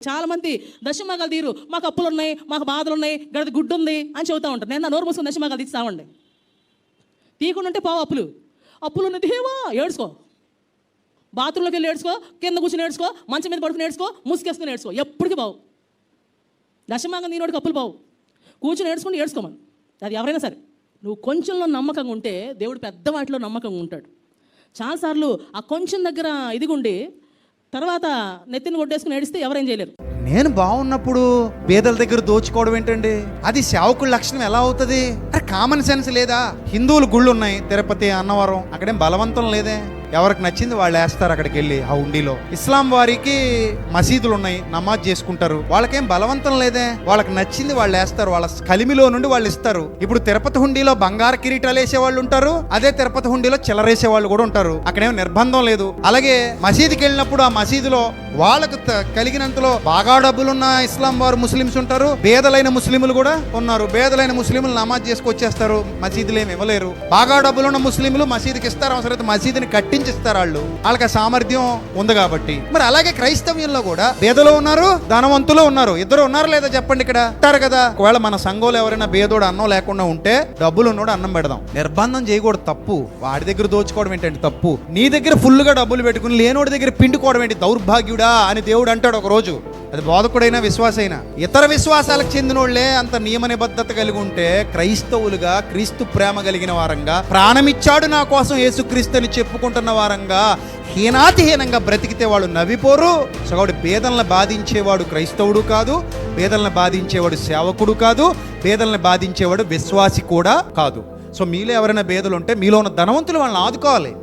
చాలా మంది దశమాగాలు తీరు, మాకు అప్పులు ఉన్నాయి, మాకు బాధలు ఉన్నాయి, గడిది గుడ్డు ఉంది అని చెబుతూ ఉంటారు. నేను నా నోరు మూసుకుని దశమాగాలు తీసి సావండి. తీయకుండా ఉంటే పావు అప్పులు ఉన్నది దేవా ఏడ్చుకో, బాత్రూంలోకి వెళ్ళి ఏడ్చుకో, కింద కూర్చొని ఏడ్చుకో, మంచం మీద పడుకుని ఏడ్చుకో, ముసుకేసుకుని ఏడ్చుకో, ఎప్పటికీ బావు. దశమాగం దీనోడికి అప్పులు బావు. కూర్చొని ఏడ్చుకుని ఏడ్చుకోమని, అది ఎవరైనా సరే. నువ్వు కొంచెంలో నమ్మకంగా ఉంటే దేవుడు పెద్ద వాటిలో నమ్మకంగా ఉంటాడు. చాలాసార్లు ఆ కొంచెం దగ్గర ఇదిగుండి తర్వాత నెత్తిని కొట్టేసుకుని ఏడిస్తే ఎవరేం చేయలేరు. నేను బాగున్నప్పుడు పేదల దగ్గర దోచుకోవడం ఏంటండి? అది సేవకుల లక్షణం ఎలా అవుతుంది? అరే కామన్ సెన్స్ లేదా? హిందువులు గుళ్ళు ఉన్నాయి, తిరుపతి, అన్నవరం, అక్కడేం బలవంతం లేదే. ఎవరికి నచ్చింది వాళ్ళు వేస్తారు అక్కడికి వెళ్ళి ఆ హుండీలో. ఇస్లాం వారికి మసీదులు ఉన్నాయి, నమాజ్ చేసుకుంటారు, వాళ్ళకేం బలవంతం లేదే. వాళ్ళకి నచ్చింది వాళ్ళు వేస్తారు, వాళ్ళ కలిమిలో నుండి వాళ్ళు ఇస్తారు. ఇప్పుడు తిరుపతి హుండీలో బంగారు కిరీటాలు వేసే వాళ్ళు ఉంటారు, అదే తిరుపతి హుండీలో చిల్లరేసే వాళ్ళు కూడా ఉంటారు. అక్కడేం నిర్బంధం లేదు. అలాగే మసీదుకి వెళ్ళినప్పుడు ఆ మసీదులో వాళ్ళకు కలిగినంతలో బాగా డబ్బులున్న ఇస్లాం వారు ముస్లిమ్స్ ఉంటారు, పేదలైన ముస్లింలు కూడా ఉన్నారు. పేదలైన ముస్లింలు నమాజ్ చేసుకొచ్చేస్తారు, మసీదులు ఏమి ఇవ్వలేరు. బాగా డబ్బులున్న ముస్లింలు మసీదుకి ఇస్తారు, అవసరమైతే మసీదుని కట్టించిస్తారు. వాళ్ళకి ఆ సామర్థ్యం ఉంది కాబట్టి. మరి అలాగే క్రైస్తవ్యంలో కూడా పేదలు ఉన్నారు, ధనవంతులు ఉన్నారు. ఇద్దరు ఉన్నారు లేదా చెప్పండి? ఇక్కడ ఉంటారు కదా. ఒకవేళ మన సంఘంలో ఎవరైనా పేదోడు అన్నం లేకుండా ఉంటే డబ్బులు ఉన్నోడు అన్నం పెడదాం. నిర్బంధం చేయకూడదు, తప్పు. వాడి దగ్గర దోచుకోవడం ఏంటంటే తప్పు. నీ దగ్గర ఫుల్గా డబ్బులు పెట్టుకుని లేనోడి దగ్గర పిండుకోవడం ఏంటి దౌర్భాగ్యుడా అని దేవుడు అంటాడు ఒక రోజు. అది బోధకుడైనా విశ్వాసైనా. ఇతర విశ్వాసాలకు చెందినోళ్లే అంత నియమ నిబద్ధత కలిగి ఉంటే, క్రైస్తవులుగా క్రీస్తు ప్రేమ కలిగిన వారంగా, ప్రాణమిచ్చాడు నా కోసం యేసుక్రీస్తు అని చెప్పుకుంటున్న వారంగా హీనాతిహీనంగా బ్రతికితే వాళ్ళు నవ్విపోరు. సో కాబట్టి పేదలను బాధించేవాడు క్రైస్తవుడు కాదు, పేదలను బాధించేవాడు సేవకుడు కాదు, పేదలను బాధించేవాడు విశ్వాసి కూడా కాదు. సో మీలో ఎవరైనా పేదలు ఉంటే మీలో ఉన్న ధనవంతులు వాళ్ళని ఆదుకోవాలి.